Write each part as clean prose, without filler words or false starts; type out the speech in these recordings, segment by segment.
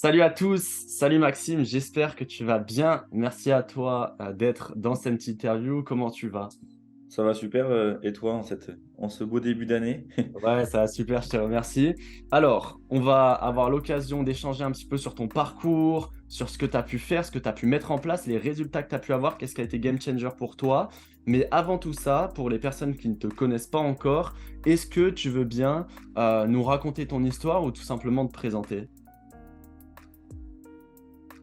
Salut à tous, salut Maxime, j'espère que tu vas bien. Merci à toi d'être dans cette interview. Comment tu vas? Ça va super, et toi en ce beau début d'année? Ouais, ça va super, je te remercie. Alors, on va avoir l'occasion d'échanger un petit peu sur ton parcours, sur ce que tu as pu faire, ce que tu as pu mettre en place, les résultats que tu as pu avoir, qu'est-ce qui a été game changer pour toi. Mais avant tout ça, pour les personnes qui ne te connaissent pas encore, est-ce que tu veux bien nous raconter ton histoire ou tout simplement te présenter?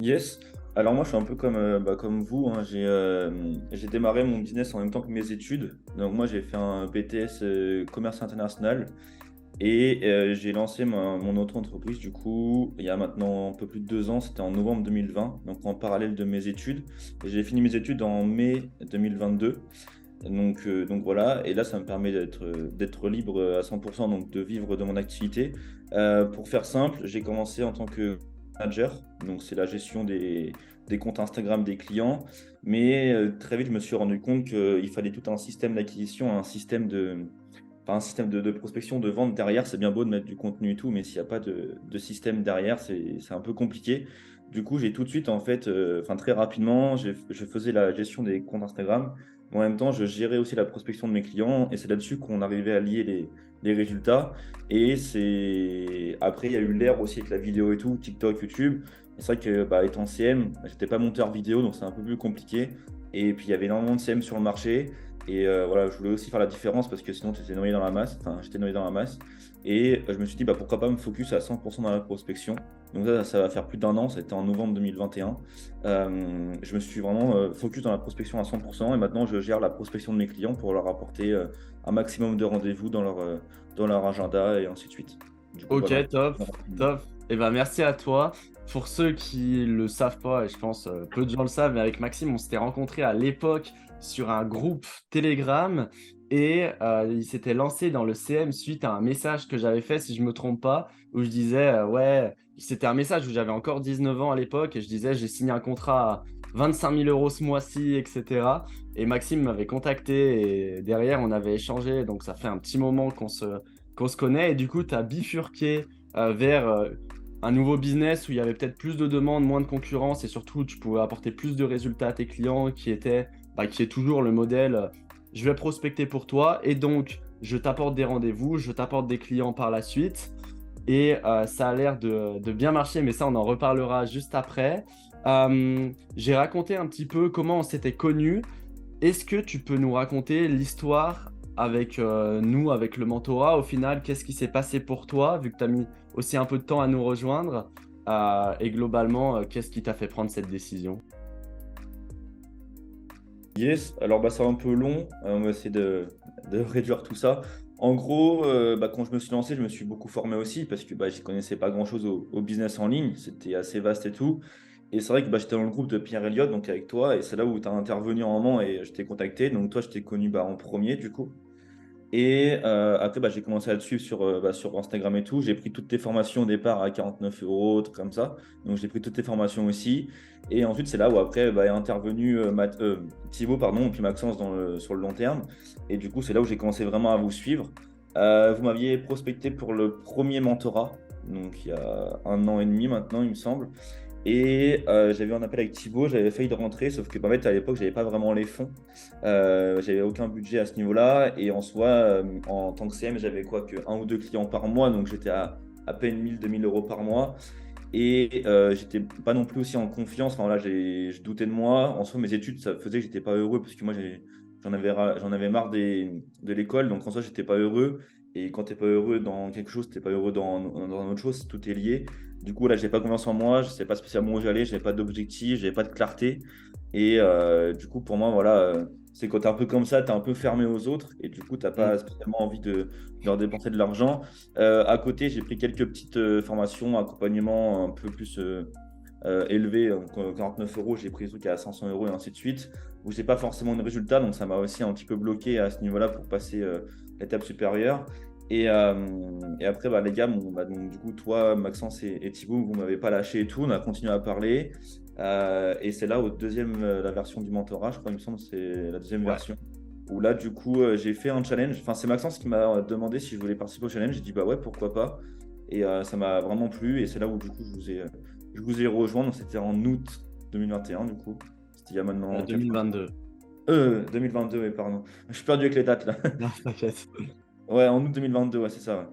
Yes. Alors moi je suis un peu comme vous, hein. J'ai démarré mon business en même temps que mes études. Donc moi j'ai fait un BTS commerce international et j'ai lancé mon auto-entreprise du coup il y a maintenant un peu plus de 2 ans, c'était en novembre 2020, donc en parallèle de mes études. Et j'ai fini mes études en mai 2022. Donc voilà, et là ça me permet d'être libre à 100%, donc de vivre de mon activité. Pour faire simple, j'ai commencé en tant que manager, donc c'est la gestion des comptes Instagram des clients, mais très vite je me suis rendu compte qu'il fallait tout un système d'acquisition, un système de prospection, de vente derrière. C'est bien beau de mettre du contenu et tout, mais s'il n'y a pas de système derrière, c'est un peu compliqué. Du coup, j'ai tout de suite, en fait, très rapidement, je faisais la gestion des comptes Instagram. En même temps, je gérais aussi la prospection de mes clients et c'est là-dessus qu'on arrivait à lier les résultats. Et après, il y a eu l'ère aussi avec la vidéo et tout, TikTok, YouTube. Et c'est vrai que, étant CM, j'étais pas monteur vidéo, donc c'est un peu plus compliqué. Et puis, il y avait énormément de CM sur le marché. Et voilà, je voulais aussi faire la différence parce que sinon, tu étais noyé dans la masse. Enfin, j'étais noyé dans la masse. Et je me suis dit, pourquoi pas me focus à 100% dans la prospection. Donc ça va faire plus d'1 an, c'était en novembre 2021. Je me suis vraiment focus dans la prospection à 100% et maintenant je gère la prospection de mes clients pour leur apporter un maximum de rendez-vous dans leur agenda et ainsi de suite. Du coup, Ok, voilà. top, top. Eh ben, merci à toi. Pour ceux qui le savent pas, et je pense peu de gens le savent, mais avec Maxime, on s'était rencontrés à l'époque sur un groupe Telegram et il s'était lancé dans le CM suite à un message que j'avais fait, si je me trompe pas, où je disais, ouais, c'était un message où j'avais encore 19 ans à l'époque et je disais, j'ai signé un contrat à 25 000 euros ce mois-ci, etc. Et Maxime m'avait contacté et derrière, on avait échangé. Donc, ça fait un petit moment qu'on se connaît et du coup, tu as bifurqué vers un nouveau business où il y avait peut-être plus de demandes, moins de concurrence et surtout, tu pouvais apporter plus de résultats à tes clients qui est toujours le modèle je vais prospecter pour toi et donc je t'apporte des rendez-vous, je t'apporte des clients par la suite et ça a l'air de bien marcher, mais ça, on en reparlera juste après. J'ai raconté un petit peu comment on s'était connus. Est-ce que tu peux nous raconter l'histoire avec nous, avec le mentorat? Au final, qu'est-ce qui s'est passé pour toi, vu que tu as mis aussi un peu de temps à nous rejoindre? Et globalement, qu'est-ce qui t'a fait prendre cette décision? Yes, alors c'est un peu long, on va essayer de réduire tout ça. En gros, quand je me suis lancé, je me suis beaucoup formé aussi parce que j'y connaissais pas grand-chose au business en ligne, c'était assez vaste et tout. Et c'est vrai que j'étais dans le groupe de Pierre Elliott, donc avec toi, et c'est là où tu as intervenu un moment et je t'ai contacté. Donc toi, je t'ai connu en premier du coup. Et après, j'ai commencé à te suivre sur Instagram et tout. J'ai pris toutes tes formations au départ à 49 euros, trucs comme ça. Donc, j'ai pris toutes tes formations aussi. Et ensuite, c'est là où après est intervenu Thibaut, pardon, puis Maxence sur le long terme. Et du coup, c'est là où j'ai commencé vraiment à vous suivre. Vous m'aviez prospecté pour le premier mentorat, donc il y a 1 an et demi maintenant, il me semble. Et j'avais eu un appel avec Thibaut, j'avais failli de rentrer, sauf que en fait, à l'époque, j'avais pas vraiment les fonds. J'avais aucun budget à ce niveau-là. Et en soi, en tant que CM, j'avais quoi que un ou deux clients par mois. Donc j'étais à peine 1 000, 2 000 euros par mois. Et j'étais pas non plus aussi en confiance. Enfin là, je doutais de moi. En soi, mes études, ça faisait que j'étais pas heureux parce que moi, j'en avais marre de l'école. Donc en soi, j'étais pas heureux. Et quand t'es pas heureux dans quelque chose, t'es pas heureux dans autre chose. Tout est lié. Du coup, là, j'ai pas confiance en moi. Je sais pas spécialement où j'allais. J'avais pas d'objectif. J'avais pas de clarté. Et du coup, pour moi, voilà, c'est quand tu es un peu comme ça, tu es un peu fermé aux autres et du coup, tu n'as pas Mm. spécialement envie de leur dépenser de l'argent. À côté, j'ai pris quelques petites formations, accompagnement un peu plus élevé, donc 49 euros, j'ai pris des trucs à 500 euros et ainsi de suite, où je n'ai pas forcément de résultat, donc ça m'a aussi un petit peu bloqué à ce niveau-là pour passer l'étape supérieure. Et après, les gars, donc, du coup, toi, Maxence et Thibaut, vous ne m'avez pas lâché et tout, on a continué à parler. Et c'est là, la version du mentorat, je crois, il me semble, c'est la deuxième Ouais. version. Où là, du coup, j'ai fait un challenge. Enfin, c'est Maxence qui m'a demandé si je voulais participer au challenge. J'ai dit, bah ouais, pourquoi pas. Et ça m'a vraiment plu. Et c'est là où du coup je vous ai rejoint. Donc c'était en août 2021 du coup. C'était il y a maintenant 4 mois. 2022. 2022, oui, pardon. Je suis perdu avec les dates là. Non, t'inquiète. Ouais, en août 2022, ouais, c'est ça. Ouais.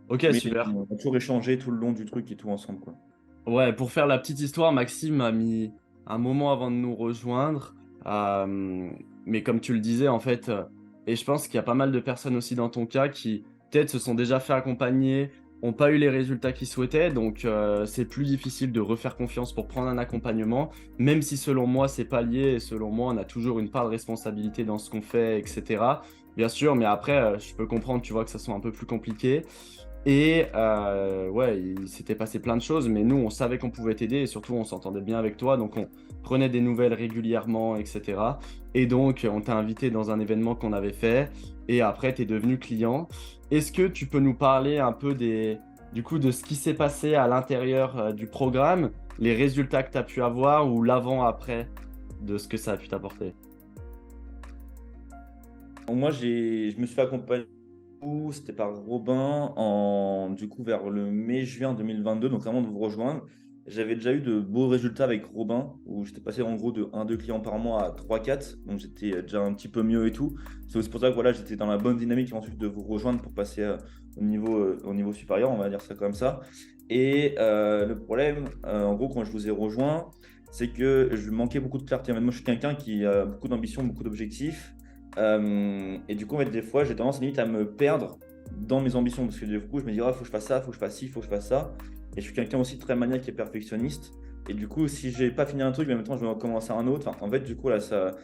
Ok, Mais super. on a toujours échangé tout le long du truc et tout ensemble, quoi. Ouais, pour faire la petite histoire, Maxime a mis un moment avant de nous rejoindre. Mais comme tu le disais, en fait, et je pense qu'il y a pas mal de personnes aussi dans ton cas qui peut-être se sont déjà fait accompagner, n'ont pas eu les résultats qu'ils souhaitaient. Donc, c'est plus difficile de refaire confiance pour prendre un accompagnement, même si selon moi, c'est pas lié. Et selon moi, on a toujours une part de responsabilité dans ce qu'on fait, etc. Bien sûr, mais après, je peux comprendre, tu vois, que ça soit un peu plus compliqué. Et ouais, il s'était passé plein de choses, mais nous, on savait qu'on pouvait t'aider et surtout, on s'entendait bien avec toi. Donc, on prenait des nouvelles régulièrement, etc. Et donc, on t'a invité dans un événement qu'on avait fait. Et après, tu es devenu client. Est-ce que tu peux nous parler un peu du coup, de ce qui s'est passé à l'intérieur du programme, les résultats que tu as pu avoir ou l'avant-après de ce que ça a pu t'apporter? Donc, moi, je me suis fait accompagner, c'était par Robin, du coup, vers le mai-juin 2022, donc avant de vous rejoindre. J'avais déjà eu de beaux résultats avec Robin, où j'étais passé en gros de 1-2 clients par mois à 3-4, donc j'étais déjà un petit peu mieux et tout. C'est aussi pour ça que voilà, j'étais dans la bonne dynamique ensuite de vous rejoindre pour passer au niveau supérieur, on va dire ça comme ça. Et le problème, en gros, quand je vous ai rejoint, c'est que je manquais beaucoup de clarté. Moi, je suis quelqu'un qui a beaucoup d'ambition, beaucoup d'objectifs. Et du coup, en fait, des fois, j'ai tendance limite à me perdre dans mes ambitions parce que du coup, je me dis, il faut que je fasse ça, il faut que je fasse ci, il faut que je fasse ça. Et je suis quelqu'un aussi très maniaque et perfectionniste. Et du coup, si j'ai pas fini un truc, mais en même temps, je vais en commencer un autre. Enfin, en fait, du coup, là, ça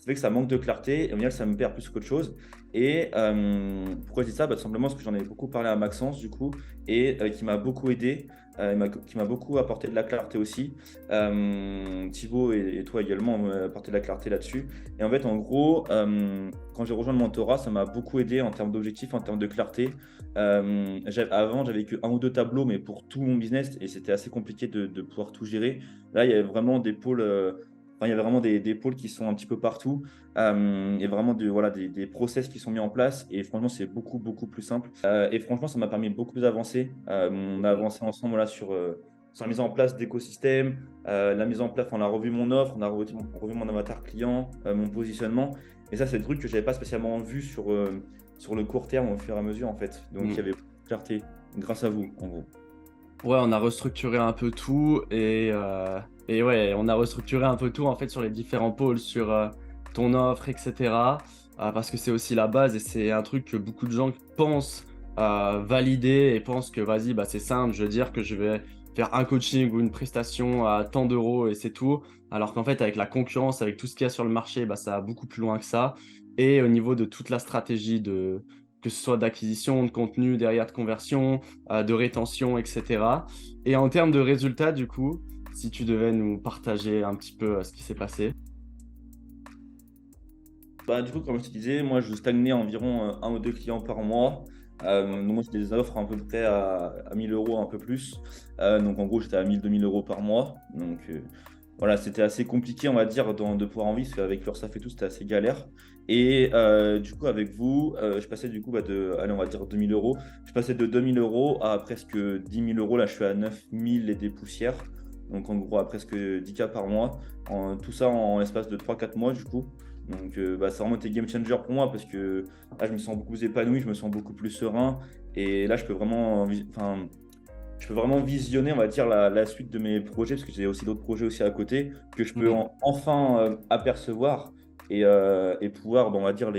fait que ça manque de clarté. Et au final, ça me perd plus qu'autre chose. Et pourquoi je dis ça? Tout simplement parce que j'en ai beaucoup parlé à Maxence, du coup, et qui m'a beaucoup aidé, qui m'a beaucoup apporté de la clarté aussi. Thibaut et toi également m'ont apporté de la clarté là-dessus. Et en fait, en gros, quand j'ai rejoint le mentorat, ça m'a beaucoup aidé en termes d'objectifs, en termes de clarté. Avant, j'avais que un ou deux tableaux, mais pour tout mon business, et c'était assez compliqué de pouvoir tout gérer. Là, il y avait vraiment des pôles, il y avait vraiment des pôles qui sont un petit peu partout. Il y a vraiment voilà, des process qui sont mis en place, et franchement, c'est beaucoup, beaucoup plus simple. Et franchement, ça m'a permis beaucoup plus d'avancer. On a avancé ensemble là, sur la mise en place d'écosystèmes, la mise en place, on a revu mon offre, on a revu mon avatar client, mon positionnement. Et ça, c'est des trucs que je n'avais pas spécialement vu sur le court terme au fur et à mesure, en fait. Donc, il y avait beaucoup de clarté grâce à vous, en gros. Ouais, on a restructuré un peu tout et ouais, on a restructuré un peu tout en fait sur les différents pôles, sur ton offre, etc. Parce que c'est aussi la base et c'est un truc que beaucoup de gens pensent valider et pensent que vas-y, bah, c'est simple, je veux dire que je vais faire un coaching ou une prestation à tant d'euros et c'est tout. Alors qu'en fait, avec la concurrence, avec tout ce qu'il y a sur le marché, bah, ça va beaucoup plus loin que ça. Et au niveau de toute la stratégie que ce soit d'acquisition, de contenu, derrière de conversion, de rétention, etc. Et en termes de résultats, du coup, si tu devais nous partager un petit peu ce qui s'est passé. Bah, du coup, comme je te disais, moi, je stagnais à environ un ou deux clients par mois. Donc, moi, c'était des offres à peu près à 1000 euros, un peu plus. Donc, en gros, j'étais à 1000-2000 euros par mois. Donc, voilà, c'était assez compliqué, on va dire, de pouvoir en vivre, parce qu'avec l'URSSAF et tout, c'était assez galère. Et du coup, avec vous, je passais du coup allez, on va dire 2000 euros. Je passais de 2000 euros à presque 10 000 euros. Là, je suis à 9000 et des poussières. Donc, en gros, à presque 10K par mois. Tout ça en l'espace de 3-4 mois, du coup. Donc, ça a vraiment été game changer pour moi parce que là, je me sens beaucoup plus épanoui, je me sens beaucoup plus serein. Et là, je peux vraiment visionner, on va dire, la suite de mes projets, parce que j'ai aussi d'autres projets aussi à côté, que je peux Mhm. enfin apercevoir et pouvoir, on va dire,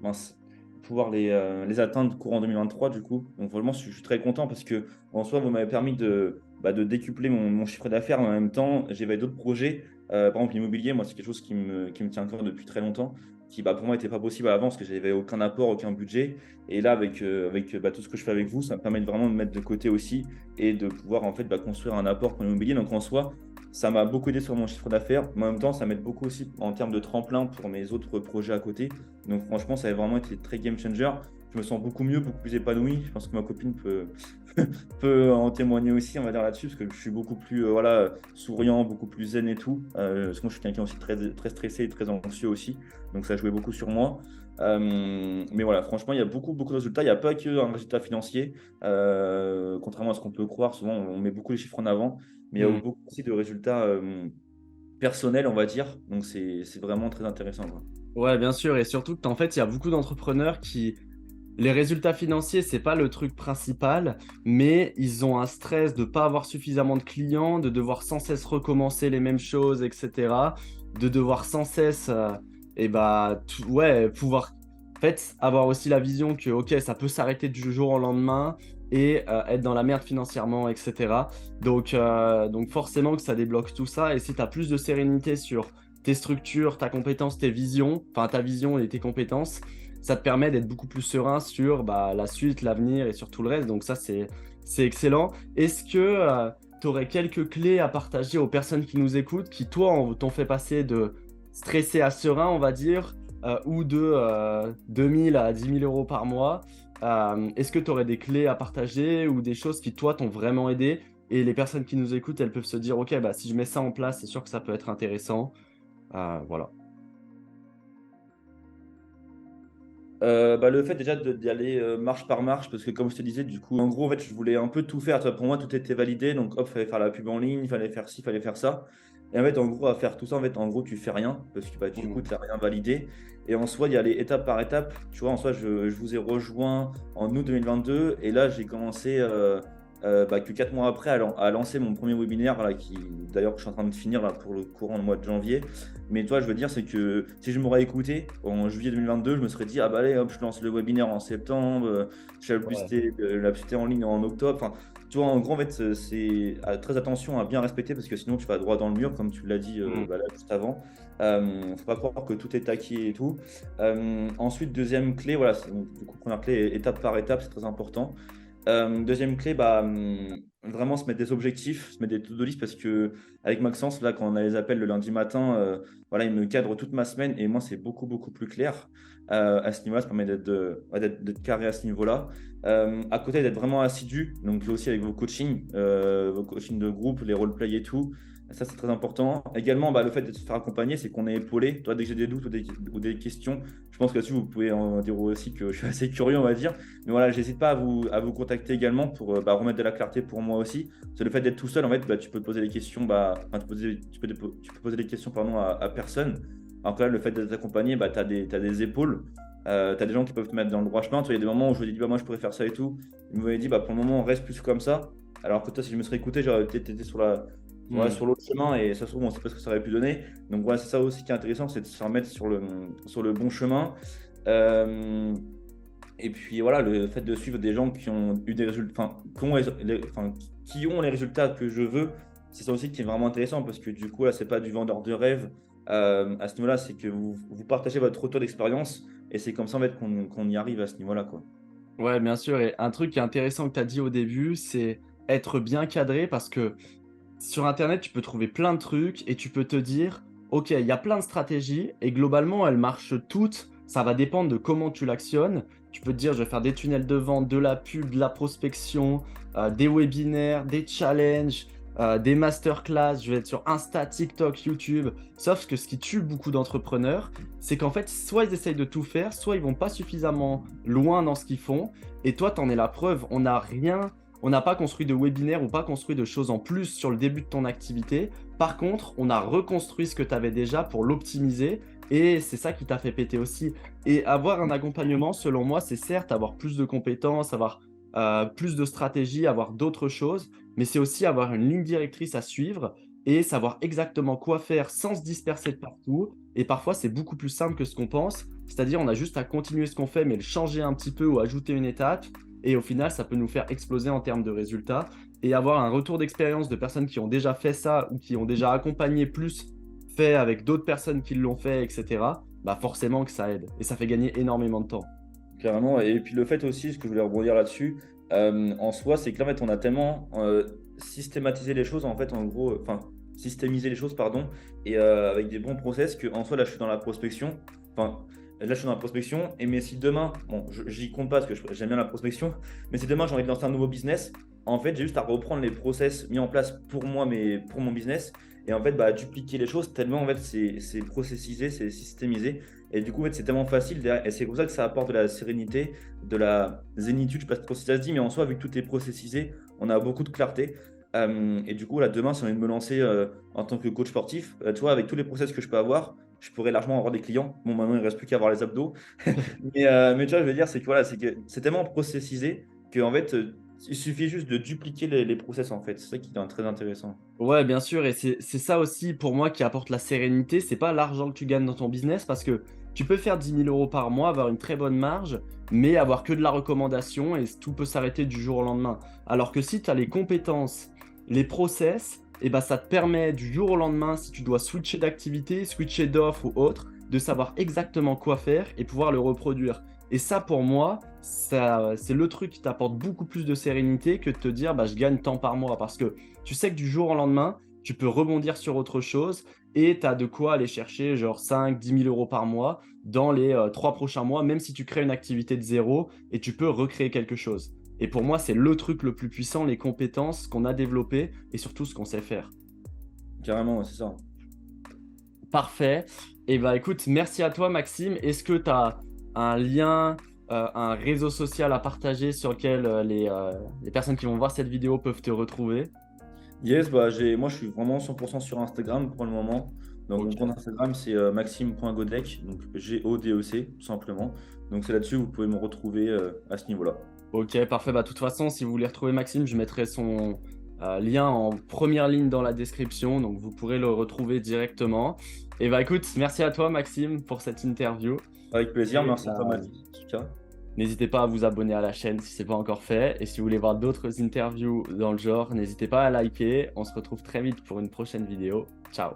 mince, pouvoir les atteindre courant 2023, du coup. Donc, vraiment, je suis très content parce que, en soi, vous m'avez permis de décupler mon chiffre d'affaires, mais en même temps, j'avais d'autres projets. Par exemple, l'immobilier, moi, c'est quelque chose qui me tient à cœur depuis très longtemps, qui pour moi n'était pas possible avant parce que j'avais aucun apport, aucun budget. Et là, avec tout ce que je fais avec vous, ça me permet vraiment de mettre de côté aussi et de pouvoir en fait construire un apport pour l'immobilier. Donc en soi, ça m'a beaucoup aidé sur mon chiffre d'affaires, mais en même temps, ça m'aide beaucoup aussi en termes de tremplin pour mes autres projets à côté. Donc franchement, ça a vraiment été très game changer. je me sens beaucoup mieux, beaucoup plus épanoui. Je pense que ma copine peut, peut en témoigner aussi, on va dire là-dessus, parce que je suis beaucoup plus voilà, souriant, beaucoup plus zen et tout. Parce que moi, je suis quelqu'un aussi très stressé et très anxieux aussi. Donc, ça jouait beaucoup sur moi. Mais voilà, franchement, il y a beaucoup de résultats. Il n'y a pas qu'un résultat financier. Contrairement à ce qu'on peut croire, souvent, on met beaucoup les chiffres en avant. Mais il y a Hmm. beaucoup aussi de résultats personnels, on va dire. Donc, c'est vraiment très intéressant, quoi. Ouais, bien sûr. Et surtout qu'en fait, il y a beaucoup d'entrepreneurs qui les résultats financiers, c'est pas le truc principal, mais ils ont un stress de pas avoir suffisamment de clients, de devoir sans cesse recommencer les mêmes choses, etc. De devoir sans cesse, ouais, pouvoir, en fait, avoir aussi la vision que, ok, ça peut s'arrêter du jour au lendemain et être dans la merde financièrement, etc. Donc forcément que ça débloque tout ça. Et si tu as plus de sérénité sur tes structures, ta compétence, tes visions, enfin ta vision et tes compétences, ça te permet d'être beaucoup plus serein sur la suite, l'avenir et sur tout le reste. Donc ça, c'est excellent. Est-ce que tu aurais quelques clés à partager aux personnes qui nous écoutent, qui, toi, t'ont fait passer de stressé à serein, on va dire, ou de 2 000 à 10 000 € par mois? Est-ce que tu aurais des clés à partager ou des choses qui, toi, t'ont vraiment aidé? Et les personnes qui nous écoutent, elles peuvent se dire, OK, bah, si je mets ça en place, c'est sûr que ça peut être intéressant. Voilà. Bah, le fait déjà d'y aller marche par marche, parce que comme je te disais, du coup, en gros, en fait, je voulais un peu tout faire. Tu vois, pour moi, tout était validé. Donc, hop, il fallait faire la pub en ligne, il fallait faire ci, il fallait faire ça. Et en fait, en gros, à faire tout ça, en fait, en gros, tu fais rien, parce que bah, du coup, Mm. tu n'as rien validé. Et en soi, y aller étape par étape. Tu vois, en soi, je vous ai rejoint en août 2022. Et là, j'ai commencé que 4 mois après à lancer mon premier webinaire, là, qui d'ailleurs, je suis en train de finir là, pour le courant du mois de janvier. Mais toi, je veux dire, c'est que si je m'aurais écouté en juillet 2022, je me serais dit, ah bah allez, hop, je lance le webinaire en septembre, je fais Ouais. la publicité en ligne en octobre. Enfin, tu vois, en gros, en fait, très attention à bien respecter parce que sinon, tu vas droit dans le mur, comme tu l'as dit Mm. là, juste avant. Faut pas croire que tout est acquis et tout. Ensuite, deuxième clé, voilà, du coup, première clé, étape par étape, c'est très important. Deuxième clé, vraiment se mettre des objectifs, se mettre des to-do list parce que avec Maxence, là, quand on a les appels le lundi matin, voilà, il me cadre toute ma semaine et moi, c'est beaucoup plus clair. À ce niveau-là, ça permet d'être carré à ce niveau-là. À côté, d'être vraiment assidu, donc là aussi avec vos coachings de groupe, les roleplay et tout. Ça, c'est très important. Également, le fait de se faire accompagner, c'est qu'on est épaulé. Toi, dès que j'ai des doutes ou des questions, je pense que là-dessus, vous pouvez en dire aussi que je suis assez curieux, on va dire. Mais voilà, j'hésite pas à vous contacter également pour remettre de la clarté pour moi aussi. C'est le fait d'être tout seul, en fait, tu peux te poser des questions, enfin, tu peux poser des questions pardon, à personne. Alors que là, le fait d'être accompagné, tu as des épaules. Tu as des gens qui peuvent te mettre dans le droit chemin. Tu vois, il y a des moments où je me dis, moi, je pourrais faire ça et tout. Ils m'avaient dit, pour le moment, on reste plus comme ça. Alors que toi, si je me serais écouté, j'aurais peut-être été Mm. sur l'autre chemin et ça se trouve, on ne sait pas ce que ça aurait pu donner. Donc, voilà, c'est ça aussi qui est intéressant, c'est de se remettre sur le bon chemin. Euh, et puis voilà, le fait de suivre des gens qui ont eu des résultats, qui ont les résultats que je veux, c'est ça aussi qui est vraiment intéressant parce que du coup, là, c'est pas du vendeur de rêve. À ce niveau-là, c'est que vous partagez votre retour d'expérience et c'est comme ça en fait qu'on y arrive à ce niveau-là, quoi. Ouais, bien sûr. Et un truc qui est intéressant que tu as dit au début, c'est être bien cadré parce que sur Internet, tu peux trouver plein de trucs et tu peux te dire, OK, il y a plein de stratégies et globalement, elles marchent toutes. Ça va dépendre de comment tu l'actionnes. Tu peux te dire, je vais faire des tunnels de vente, de la pub, de la prospection, des webinaires, des challenges, des masterclass. Je vais être sur Insta, TikTok, YouTube. Sauf que ce qui tue beaucoup d'entrepreneurs, c'est qu'en fait, soit ils essayent de tout faire, soit ils vont pas suffisamment loin dans ce qu'ils font. Et toi, tu en es la preuve. On n'a pas construit de webinaire ou pas construit de choses en plus sur le début de ton activité. Par contre, on a reconstruit ce que tu avais déjà pour l'optimiser et c'est ça qui t'a fait péter aussi. Et avoir un accompagnement, selon moi, c'est certes avoir plus de compétences, avoir plus de stratégies, avoir d'autres choses, mais c'est aussi avoir une ligne directrice à suivre et savoir exactement quoi faire sans se disperser de partout. Et parfois, c'est beaucoup plus simple que ce qu'on pense. C'est-à-dire, on a juste à continuer ce qu'on fait, mais le changer un petit peu ou ajouter une étape. Et au final, ça peut nous faire exploser en termes de résultats. Et avoir un retour d'expérience de personnes qui ont déjà fait ça ou qui ont déjà accompagné plus, fait avec d'autres personnes qui l'ont fait, etc., forcément que ça aide. Et ça fait gagner énormément de temps. Clairement. Et puis le fait aussi, ce que je voulais rebondir là-dessus, en soi, c'est que là, en fait, on a tellement systématisé les choses, en fait, en gros, enfin, systémisé les choses, pardon, et avec des bons process que en soi, là, je suis dans la prospection. Enfin, là, je suis dans la prospection. Et mais si demain, bon, j'y compte pas parce que j'aime bien la prospection, mais si demain j'ai envie de lancer un nouveau business, en fait, j'ai juste à reprendre les process mis en place pour moi, mais pour mon business. Et en fait, bah, dupliquer les choses tellement en fait, c'est processisé, c'est systémisé. Et du coup, en fait, c'est tellement facile. Et c'est pour ça que ça apporte de la sérénité, de la zénitude, je ne sais pas trop si ça se dit, mais en soi, vu que tout est processisé, on a beaucoup de clarté. Et du coup, là, demain, si j'ai envie de me lancer en tant que coach sportif, tu vois, avec tous les process que je peux avoir, je pourrais largement avoir des clients. Bon, maintenant, il ne reste plus qu'à avoir les abdos. Mais tu vois, je veux dire, c'est que voilà, c'est que c'est tellement processisé qu'en fait, il suffit juste de dupliquer les process, en fait. C'est ça qui est très intéressant. Ouais, bien sûr, et c'est ça aussi pour moi qui apporte la sérénité. C'est pas l'argent que tu gagnes dans ton business parce que tu peux faire 10 000 € par mois, avoir une très bonne marge, mais avoir que de la recommandation et tout peut s'arrêter du jour au lendemain. Alors que si tu as les compétences, les process, et ben ça te permet du jour au lendemain, si tu dois switcher d'activité, switcher d'offre ou autre, de savoir exactement quoi faire et pouvoir le reproduire. Et ça, pour moi, c'est le truc qui t'apporte beaucoup plus de sérénité que de te dire bah, je gagne tant par mois parce que tu sais que du jour au lendemain, tu peux rebondir sur autre chose et tu as de quoi aller chercher genre 5 000 – 10 000 € par mois dans les 3 prochains mois, même si tu crées une activité de zéro et tu peux recréer quelque chose. Et pour moi, c'est le truc le plus puissant, les compétences qu'on a développées et surtout ce qu'on sait faire. Carrément, ouais, c'est ça. Parfait. Et bah écoute, merci à toi Maxime. Est-ce que tu as un lien, un réseau social à partager sur lequel les personnes qui vont voir cette vidéo peuvent te retrouver? Yes, bah, moi, je suis vraiment 100% sur Instagram pour le moment. Donc, Ok. mon compte Instagram, c'est maxime.godec, donc Godec, tout simplement. Donc, c'est là-dessus, vous pouvez me retrouver à ce niveau-là. Ok, parfait. Bah, de toute façon, si vous voulez retrouver Maxime, je mettrai son lien en première ligne dans la description, donc vous pourrez le retrouver directement. Et bah écoute, merci à toi Maxime pour cette interview. Avec plaisir, Et merci à toi, Mati. En tout cas. n'hésitez pas à vous abonner à la chaîne si ce n'est pas encore fait. Et si vous voulez voir d'autres interviews dans le genre, n'hésitez pas à liker. On se retrouve très vite pour une prochaine vidéo. Ciao.